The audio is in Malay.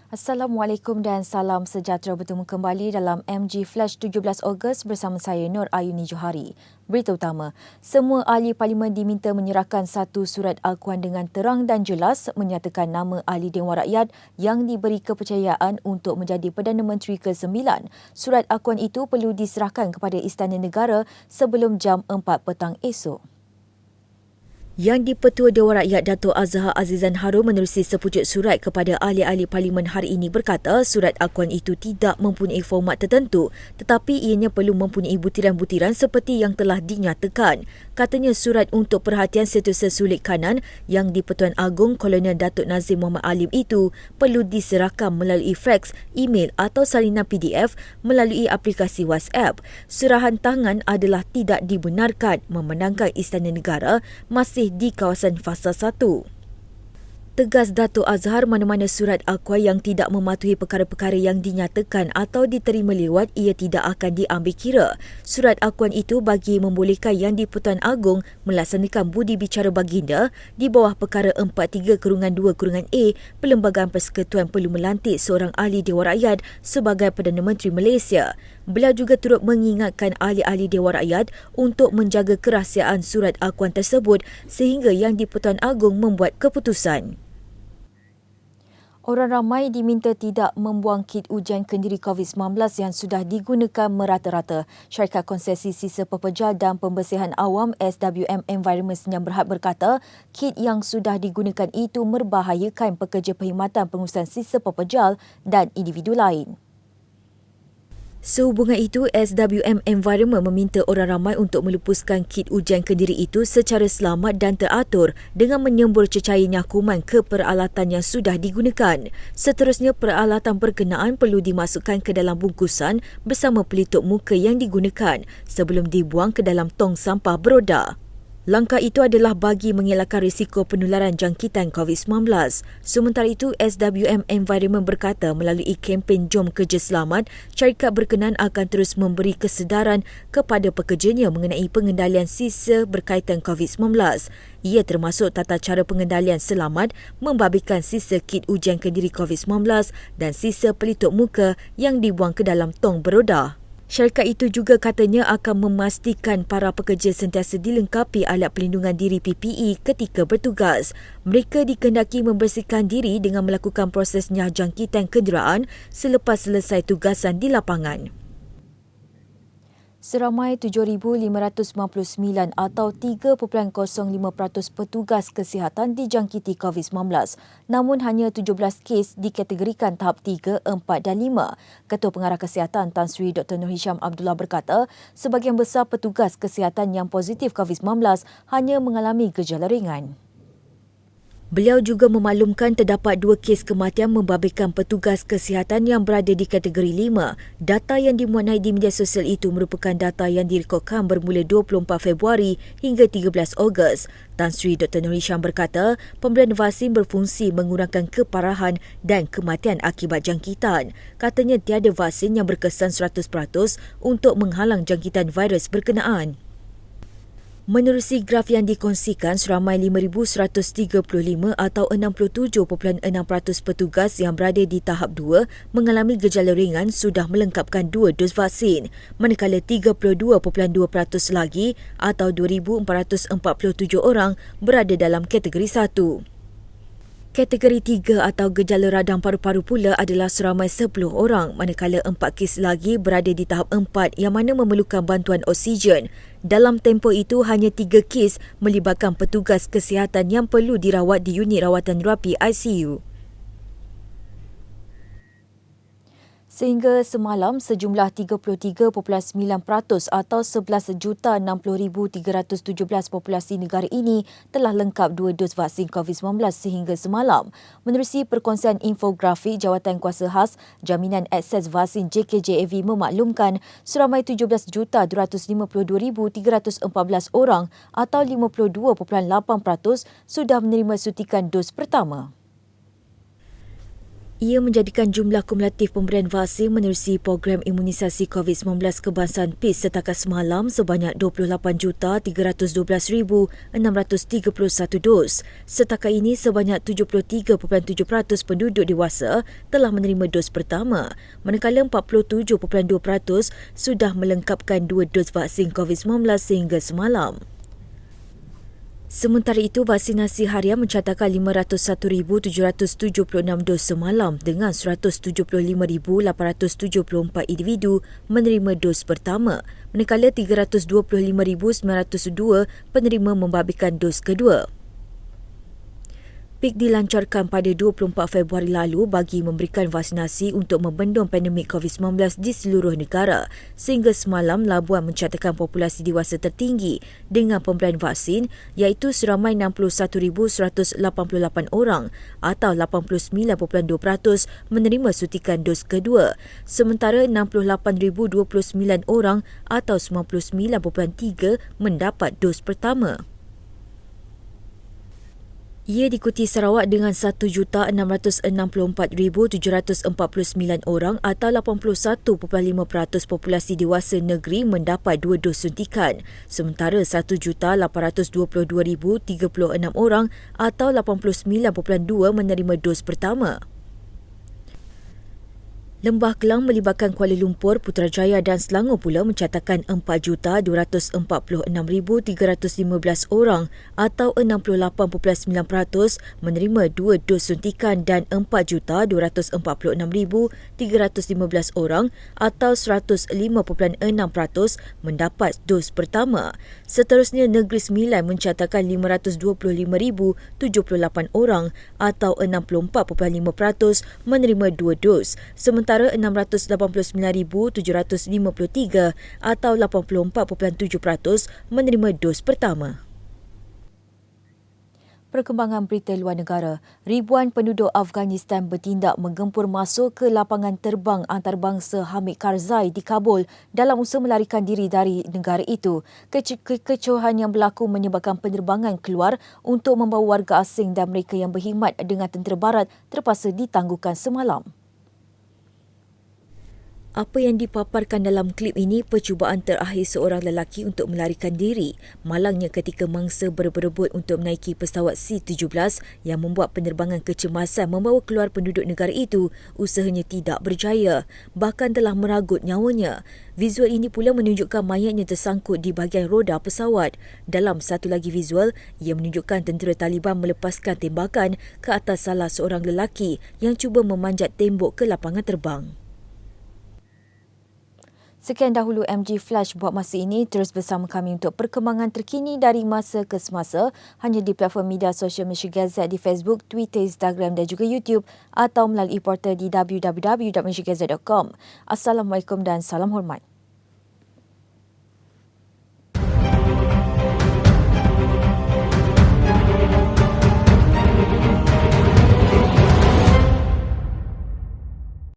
Assalamualaikum dan salam sejahtera, bertemu kembali dalam MG Flash 17 Ogos bersama saya Nur Ayuni Johari. Berita utama, semua ahli parlimen diminta menyerahkan satu surat akuan dengan terang dan jelas menyatakan nama ahli Dewan Rakyat yang diberi kepercayaan untuk menjadi Perdana Menteri ke-9. Surat akuan itu perlu diserahkan kepada Istana Negara sebelum jam 4 petang esok. Yang di-Petua Dewan Rakyat Dato' Azhar Azizan Harun menerusi sepucuk surat kepada ahli-ahli parlimen hari ini berkata surat akuan itu tidak mempunyai format tertentu tetapi ianya perlu mempunyai butiran-butiran seperti yang telah dinyatakan. Katanya surat untuk perhatian Setiausaha Sulit Kanan yang di-Pertuan Agong Kolonel Datuk Nazim Muhammad Alim itu perlu diserahkan melalui fax, email atau salinan PDF melalui aplikasi WhatsApp. Serahan tangan adalah tidak dibenarkan memandangkan Istana Negara masih di kawasan fasa 1. Tegas Dato' Azhar, mana-mana surat akuan yang tidak mematuhi perkara-perkara yang dinyatakan atau diterima lewat, ia tidak akan diambil kira. Surat akuan itu bagi membolehkan Yang di-Pertuan Agong melaksanakan budi bicara baginda di bawah perkara 43-2-A, Perlembagaan Persekutuan perlu melantik seorang ahli Dewan Rakyat sebagai Perdana Menteri Malaysia. Beliau juga turut mengingatkan ahli-ahli Dewan Rakyat untuk menjaga kerahsiaan surat akuan tersebut sehingga Yang di-Pertuan Agong membuat keputusan. Orang ramai diminta tidak membuang kit ujian kendiri COVID-19 yang sudah digunakan merata-rata. Syarikat Konsesi Sisa Pepejal dan Pembersihan Awam SWM Environment Senyap Berhad berkata, kit yang sudah digunakan itu membahayakan pekerja perkhidmatan pengurusan sisa pepejal dan individu lain. Sehubungan itu, SWM Environment meminta orang ramai untuk melepaskan kit ujian kendiri itu secara selamat dan teratur dengan menyembur cecair nyakuman ke peralatan yang sudah digunakan. Seterusnya, peralatan berkenaan perlu dimasukkan ke dalam bungkusan bersama pelitup muka yang digunakan sebelum dibuang ke dalam tong sampah beroda. Langkah itu adalah bagi mengelakkan risiko penularan jangkitan COVID-19. Sementara itu, SWM Environment berkata melalui kempen Jom Kerja Selamat, syarikat berkenaan akan terus memberi kesedaran kepada pekerjanya mengenai pengendalian sisa berkaitan COVID-19. Ia termasuk tata cara pengendalian selamat, membabitkan sisa kit ujian kendiri COVID-19 dan sisa pelitup muka yang dibuang ke dalam tong beroda. Syarikat itu juga katanya akan memastikan para pekerja sentiasa dilengkapi alat pelindungan diri PPE ketika bertugas. Mereka dikehendaki membersihkan diri dengan melakukan proses jangkitan kenderaan selepas selesai tugasan di lapangan. Seramai 7,599 atau 3.05% petugas kesihatan dijangkiti COVID-19. Namun hanya 17 kes dikategorikan tahap 3, 4 dan 5. Ketua Pengarah Kesihatan Tan Sri Dr. Nur Hisham Abdullah berkata, sebahagian besar petugas kesihatan yang positif COVID-19 hanya mengalami gejala ringan. Beliau juga memaklumkan terdapat 2 kes kematian membabitkan petugas kesihatan yang berada di kategori 5. Data yang dimuat naik di media sosial itu merupakan data yang direkodkan bermula 24 Februari hingga 13 Ogos. Tan Sri Dr. Nur Hisham berkata, pemberian vaksin berfungsi mengurangkan keparahan dan kematian akibat jangkitan. Katanya tiada vaksin yang berkesan 100% untuk menghalang jangkitan virus berkenaan. Menerusi graf yang dikongsikan, seramai 5,135 atau 67.6% petugas yang berada di tahap 2 mengalami gejala ringan sudah melengkapkan 2 dos vaksin, manakala 32.2% lagi atau 2,447 orang berada dalam kategori 1. Kategori 3 atau gejala radang paru-paru pula adalah seramai 10 orang, manakala 4 kes lagi berada di tahap 4 yang mana memerlukan bantuan oksigen. Dalam tempoh itu, hanya 3 kes melibatkan petugas kesihatan yang perlu dirawat di unit rawatan rapi ICU. Sehingga semalam, sejumlah 33.9% atau 11,60,317 populasi negara ini telah lengkap 2 dos vaksin COVID-19 sehingga semalam. Menerusi perkongsian infografik, Jawatan Kuasa Khas Jaminan Akses Vaksin JKJAV memaklumkan seramai 17,252,314 orang atau 52.8% sudah menerima suntikan dos pertama. Ia menjadikan jumlah kumulatif pemberian vaksin menerusi program imunisasi COVID-19 kebangsaan PIS setakat semalam sebanyak 28,312,631 dos. Setakat ini sebanyak 73.7% penduduk dewasa telah menerima dos pertama, manakala 47.2% sudah melengkapkan 2 dos vaksin COVID-19 sehingga semalam. Sementara itu, vaksinasi harian mencatatkan 501,776 dos semalam dengan 175,874 individu menerima dos pertama, manakala 325,902 penerima membabitkan dos kedua. PIK dilancarkan pada 24 Februari lalu bagi memberikan vaksinasi untuk membendung pandemik COVID-19 di seluruh negara. Sehingga semalam, Labuan mencatatkan populasi dewasa tertinggi dengan pemberian vaksin iaitu seramai 61,188 orang atau 89.2% menerima suntikan dos kedua, sementara 68,029 orang atau 99.3% mendapat dos pertama. Ia diikuti Sarawak dengan 1,664,749 orang atau 81.5% populasi dewasa negeri mendapat 2 dos suntikan, sementara 1,822,036 orang atau 89.2% menerima dos pertama. Lembah Kelang melibatkan Kuala Lumpur, Putrajaya dan Selangor pula mencatatkan 4,246,315 orang atau 68.9% menerima 2 dos suntikan dan 4,246,315 orang atau 105.6% mendapat dos pertama. Seterusnya, Negeri Sembilan mencatatkan 525,078 orang atau 64.5% menerima 2 dos, sementara 689,753 atau 84.7% menerima dos pertama. Perkembangan berita luar negara, ribuan penduduk Afghanistan bertindak menggempur masuk ke lapangan terbang antarabangsa Hamid Karzai di Kabul dalam usaha melarikan diri dari negara itu. Kekecohan yang berlaku menyebabkan penerbangan keluar untuk membawa warga asing dan mereka yang berkhidmat dengan tentera barat terpaksa ditangguhkan semalam. Apa yang dipaparkan dalam klip ini percubaan terakhir seorang lelaki untuk melarikan diri. Malangnya ketika mangsa berebut untuk menaiki pesawat C-17 yang membuat penerbangan kecemasan membawa keluar penduduk negara itu, usahanya tidak berjaya, bahkan telah meragut nyawanya. Visual ini pula menunjukkan mayatnya tersangkut di bahagian roda pesawat. Dalam satu lagi visual, ia menunjukkan tentera Taliban melepaskan tembakan ke atas salah seorang lelaki yang cuba memanjat tembok ke lapangan terbang. Sekian dahulu MG Flash buat masa ini. Terus bersama kami untuk perkembangan terkini dari masa ke semasa hanya di platform media sosial Malaysia Gazette di Facebook, Twitter, Instagram dan juga YouTube atau melalui portal di www.malaysiagazette.com. Assalamualaikum dan salam hormat.